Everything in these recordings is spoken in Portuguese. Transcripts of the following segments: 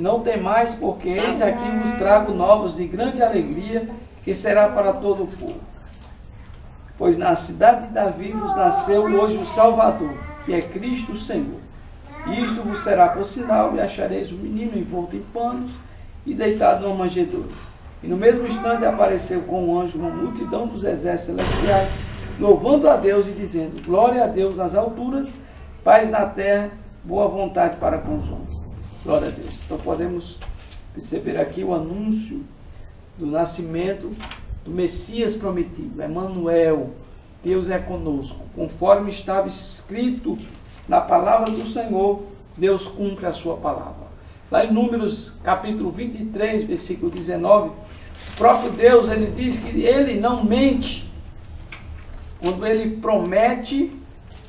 disse: não temais, porque eis aqui vos trago novas de grande alegria, que será para todo o povo. Pois na cidade de Davi vos nasceu hoje o Salvador, que é Cristo o Senhor. E isto vos será por sinal, e achareis o menino envolto em panos e deitado numa manjedoura. E no mesmo instante apareceu com o anjo uma multidão dos exércitos celestiais, louvando a Deus e dizendo: glória a Deus nas alturas, paz na terra, boa vontade para com os homens. Glória a Deus. Então podemos perceber aqui o anúncio do nascimento do Messias prometido, Emanuel, Deus é conosco. Conforme estava escrito na palavra do Senhor, Deus cumpre a sua palavra. Lá em Números capítulo 23, versículo 19, o próprio Deus, ele diz que ele não mente. Quando ele promete,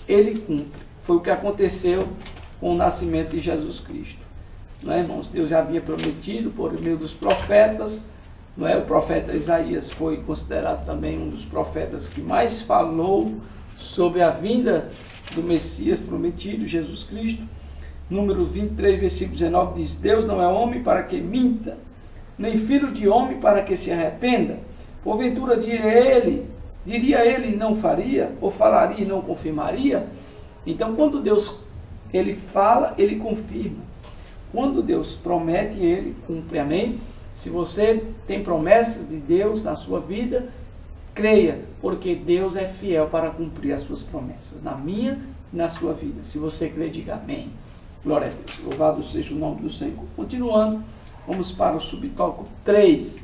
ele cumpre. Foi o que aconteceu com o nascimento de Jesus Cristo. Não é, irmãos? Deus já havia prometido por meio dos profetas. Não é? O profeta Isaías foi considerado também um dos profetas que mais falou sobre a vinda do Messias prometido, Jesus Cristo. Número 23, versículo 19 diz: Deus não é homem para que minta, nem filho de homem para que se arrependa. Porventura diria ele não faria, ou falaria e não confirmaria? Então, quando Deus ele fala, ele confirma. Quando Deus promete, ele cumpre. Amém? Se você tem promessas de Deus na sua vida, creia, porque Deus é fiel para cumprir as suas promessas, na minha e na sua vida. Se você crê, diga amém. Glória a Deus. Louvado seja o nome do Senhor. Continuando, vamos para o subtópico 3.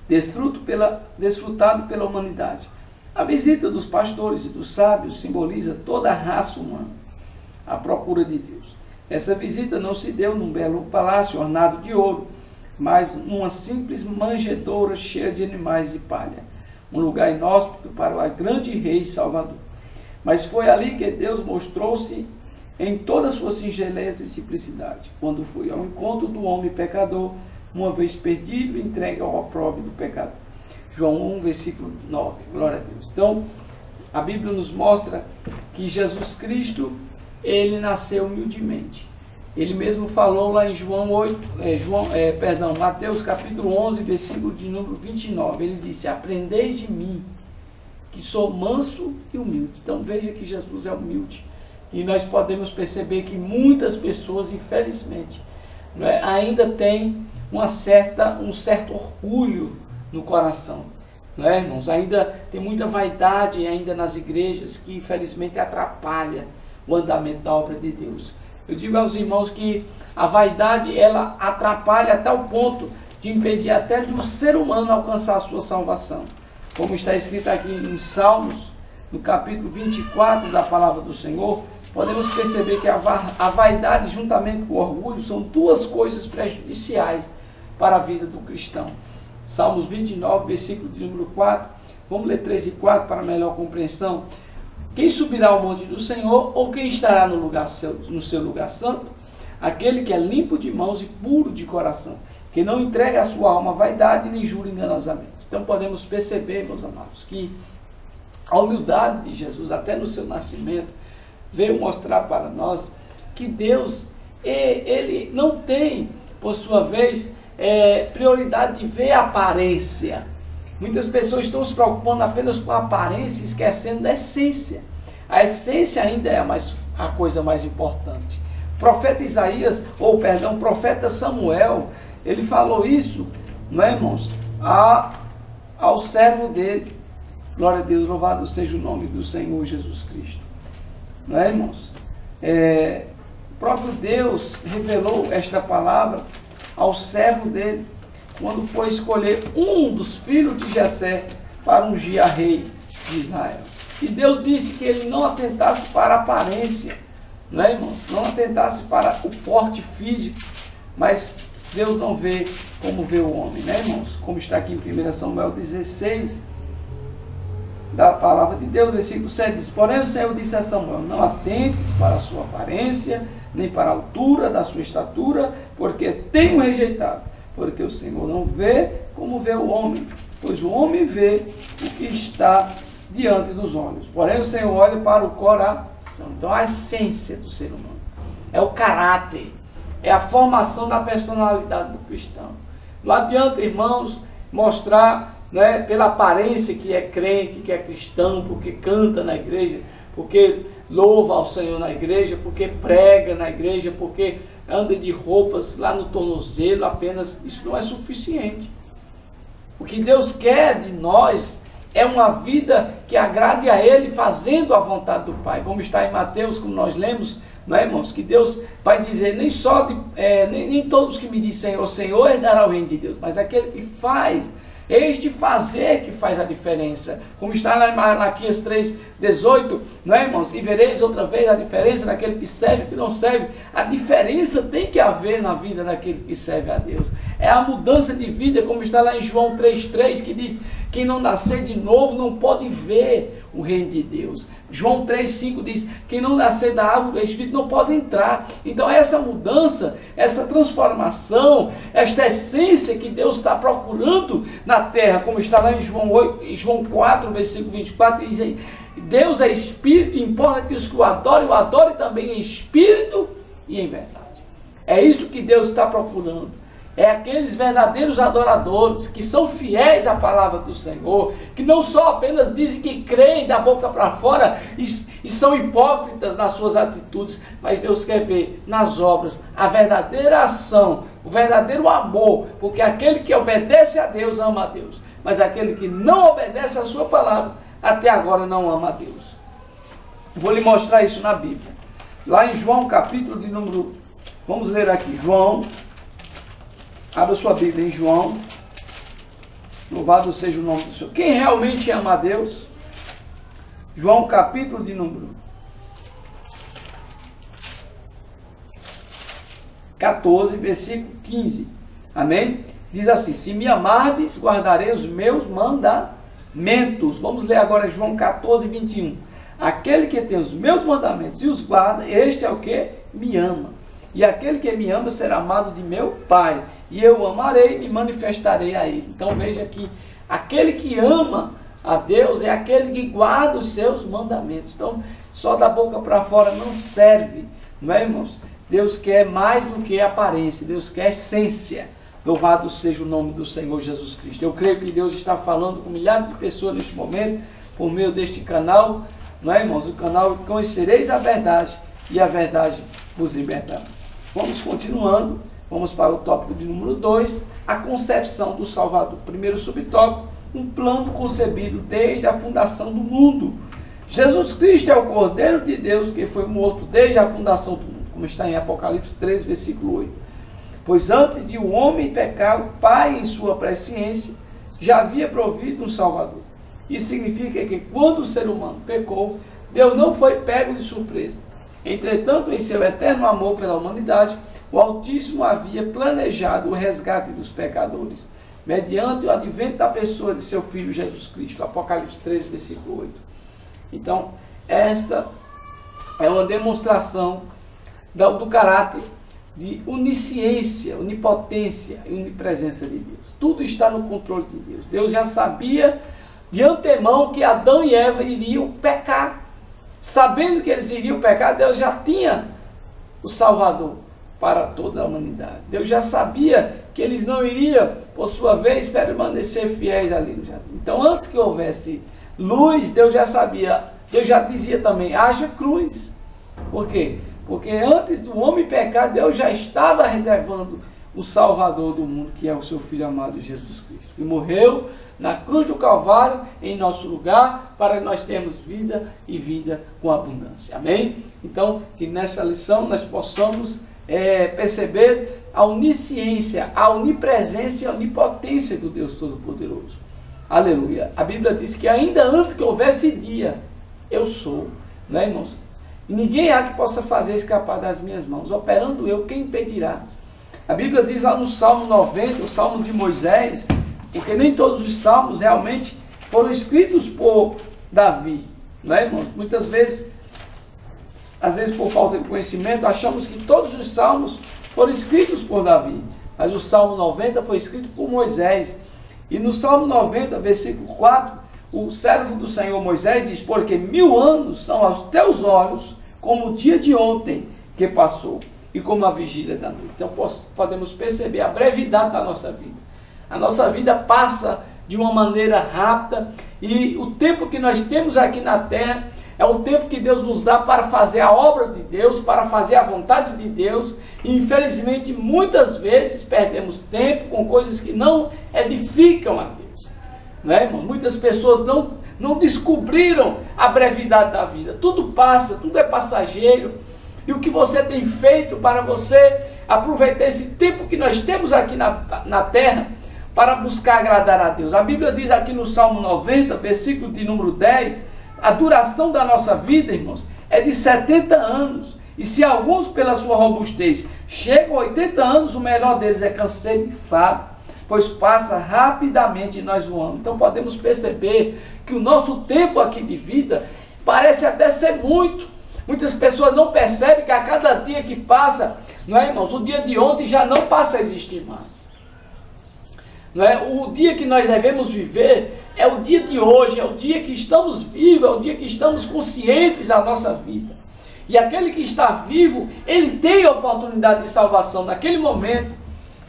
Desfrutado pela humanidade. A visita dos pastores e dos sábios simboliza toda a raça humana à procura de Deus. Essa visita não se deu num belo palácio ornado de ouro, mas numa simples manjedoura cheia de animais e palha, um lugar inóspito para o grande rei Salvador. Mas foi ali que Deus mostrou-se em toda a sua singeleza e simplicidade, quando foi ao encontro do homem pecador, uma vez perdido, entregue ao opróbrio do pecador. João 1, versículo 9. Glória a Deus. Então, a Bíblia nos mostra que Jesus Cristo, ele nasceu humildemente. Ele mesmo falou lá em Mateus capítulo 11, versículo de número 29. Ele disse: aprendeis de mim, que sou manso e humilde. Então veja que Jesus é humilde. E nós podemos perceber que muitas pessoas, infelizmente, não é, ainda têm um certo orgulho no coração. Não é, irmãos? Ainda tem muita vaidade ainda nas igrejas que infelizmente atrapalha o andamento da obra de Deus. Eu digo aos irmãos que a vaidade, ela atrapalha até o ponto de impedir até de um ser humano alcançar a sua salvação. Como está escrito aqui em Salmos, no capítulo 24 da palavra do Senhor, podemos perceber que a vaidade juntamente com o orgulho são duas coisas prejudiciais para a vida do cristão. Salmos 29, versículo de número 4, vamos ler 3 e 4 para melhor compreensão. Quem subirá ao monte do Senhor, ou quem estará no seu lugar santo? Aquele que é limpo de mãos e puro de coração, que não entrega a sua alma à vaidade, nem jura enganosamente. Então podemos perceber, meus amados, que a humildade de Jesus, até no seu nascimento, veio mostrar para nós que Deus, ele não tem, por sua vez, prioridade de ver a aparência. Muitas pessoas estão se preocupando apenas com a aparência, esquecendo da essência. A essência ainda é a coisa mais importante. O profeta Samuel, ele falou isso, não é, irmãos, ao servo dele. Glória a Deus, louvado seja o nome do Senhor Jesus Cristo. Não é, irmãos? O próprio Deus revelou esta palavra ao servo dele, quando foi escolher um dos filhos de Jessé para ungir a rei de Israel. E Deus disse que ele não atentasse para a aparência, não é, irmãos? Não atentasse para o porte físico, mas Deus não vê como vê o homem, né, irmãos? Como está aqui em 1 Samuel 16, da palavra de Deus, versículo 7, diz: porém o Senhor disse a Samuel: não atentes para a sua aparência, nem para a altura da sua estatura, porque tenho rejeitado. Porque o Senhor não vê como vê o homem, pois o homem vê o que está diante dos olhos. Porém o Senhor olha para o coração. Então a essência do ser humano é o caráter, é a formação da personalidade do cristão. Não adianta, irmãos, mostrar, né, pela aparência que é crente, que é cristão, porque canta na igreja, porque louva ao Senhor na igreja, porque prega na igreja, porque anda de roupas lá no tornozelo apenas. Isso não é suficiente. O que Deus quer de nós é uma vida que agrade a Ele, fazendo a vontade do Pai. Como está em Mateus, como nós lemos, não é, irmãos? Que Deus vai dizer, nem todos que me dizem Senhor, Senhor, herdará o reino de Deus, mas aquele que faz. Este fazer que faz a diferença. Como está lá em Malaquias 3,18, não é, irmãos? E vereis outra vez a diferença daquele que serve e que não serve. A diferença tem que haver na vida daquele que serve a Deus. É a mudança de vida, como está lá em João 3,3, que diz, quem não nascer de novo não pode ver o reino de Deus. João 3,5 diz, quem não nascer da água do Espírito não pode entrar. Então essa mudança, essa transformação, esta essência que Deus está procurando na terra, como está lá em João 4, versículo 24, diz aí, Deus é Espírito, importa que os que o adorem também em Espírito e em verdade. É isso que Deus está procurando. É aqueles verdadeiros adoradores que são fiéis à palavra do Senhor, que não só apenas dizem que creem da boca para fora e são hipócritas nas suas atitudes, mas Deus quer ver nas obras a verdadeira ação, o verdadeiro amor, porque aquele que obedece a Deus ama a Deus, mas aquele que não obedece a sua palavra até agora não ama a Deus. Vou lhe mostrar isso na Bíblia. Lá em João, capítulo de número... Vamos ler aqui, João... Abra sua Bíblia em João. Louvado seja o nome do Senhor. Quem realmente ama a Deus? João, capítulo de número 14, versículo 15. Amém? Diz assim, se me amardes, guardarei os meus mandamentos. Vamos ler agora João 14, 21. Aquele que tem os meus mandamentos e os guarda, este é o que? Me ama. E aquele que me ama será amado de meu Pai. E eu o amarei e me manifestarei a ele. Então veja que aquele que ama a Deus é aquele que guarda os seus mandamentos. Então, só da boca para fora não serve. Não é, irmãos? Deus quer mais do que aparência. Deus quer essência. Louvado seja o nome do Senhor Jesus Cristo. Eu creio que Deus está falando com milhares de pessoas neste momento, por meio deste canal. Não é, irmãos? O canal Conhecereis a Verdade e a Verdade vos libertará. Vamos continuando. Vamos para o tópico de número 2, a concepção do Salvador. Primeiro subtópico, um plano concebido desde a fundação do mundo. Jesus Cristo é o Cordeiro de Deus que foi morto desde a fundação do mundo, como está em Apocalipse 3, versículo 8. Pois antes de o homem pecar, o Pai, em sua presciência, já havia provido um Salvador. Isso significa que quando o ser humano pecou, Deus não foi pego de surpresa. Entretanto, em seu eterno amor pela humanidade, o Altíssimo havia planejado o resgate dos pecadores, mediante o advento da pessoa de seu Filho Jesus Cristo. Apocalipse 3, versículo 8. Então, esta é uma demonstração do caráter de onisciência, onipotência e onipresença de Deus. Tudo está no controle de Deus. Deus já sabia de antemão que Adão e Eva iriam pecar. Sabendo que eles iriam pecar, Deus já tinha o Salvador para toda a humanidade. Deus já sabia que eles não iriam, por sua vez, permanecer fiéis ali no jardim. Então, antes que houvesse luz, Deus já sabia, Deus já dizia também, haja cruz. Por quê? Porque antes do homem pecar, Deus já estava reservando o Salvador do mundo, que é o seu Filho amado Jesus Cristo, que morreu na cruz do Calvário, em nosso lugar, para que nós tenhamos vida e vida com abundância. Amém? Então, que nessa lição nós possamos perceber a onisciência, a onipresença e a onipotência do Deus Todo-Poderoso. Aleluia. A Bíblia diz que ainda antes que houvesse dia, eu sou. Não é, irmãos? E ninguém há que possa fazer escapar das minhas mãos. Operando eu, quem impedirá? A Bíblia diz lá no Salmo 90, o Salmo de Moisés, porque nem todos os salmos realmente foram escritos por Davi. Não é, irmãos? Muitas vezes, às vezes por falta de conhecimento, achamos que todos os salmos foram escritos por Davi. Mas o Salmo 90 foi escrito por Moisés. E no Salmo 90, versículo 4, o servo do Senhor Moisés diz, porque 1000 anos são aos teus olhos como o dia de ontem que passou, e como a vigília da noite. Então podemos perceber a brevidade da nossa vida. A nossa vida passa de uma maneira rápida e o tempo que nós temos aqui na terra é o tempo que Deus nos dá para fazer a obra de Deus, para fazer a vontade de Deus. E infelizmente muitas vezes perdemos tempo com coisas que não edificam a Deus. Não é, irmão? Muitas pessoas não descobriram a brevidade da vida. Tudo passa, tudo é passageiro. E o que você tem feito para você aproveitar esse tempo que nós temos aqui na terra para buscar agradar a Deus? A Bíblia diz aqui no Salmo 90, versículo de número 10, a duração da nossa vida, irmãos, é de 70 anos. E se alguns, pela sua robustez, chegam a 80 anos, o melhor deles é canseiro e fado, pois passa rapidamente e nós voamos. Então podemos perceber que o nosso tempo aqui de vida parece até ser muito. Muitas pessoas não percebem que a cada dia que passa, não é, irmãos, o dia de ontem já não passa a existir mais. Não é? O dia que nós devemos viver é o dia de hoje, é o dia que estamos vivos, é o dia que estamos conscientes da nossa vida. E aquele que está vivo, ele tem a oportunidade de salvação naquele momento.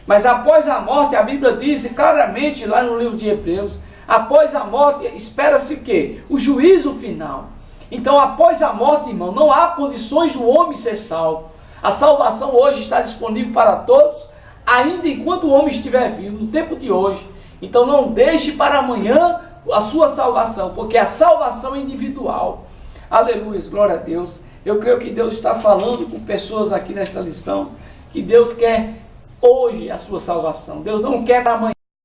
Mas após a morte, a Bíblia diz claramente lá no livro de Hebreus, após a morte espera-se o quê? O juízo final. Então após a morte, irmão, não há condições do homem ser salvo. A salvação hoje está disponível para todos, ainda enquanto o homem estiver vivo, no tempo de hoje. Então não deixe para amanhã a sua salvação, porque a salvação é individual. Aleluia, glória a Deus. Eu creio que Deus está falando com pessoas aqui nesta lição, que Deus quer hoje a sua salvação. Deus não quer para amanhã.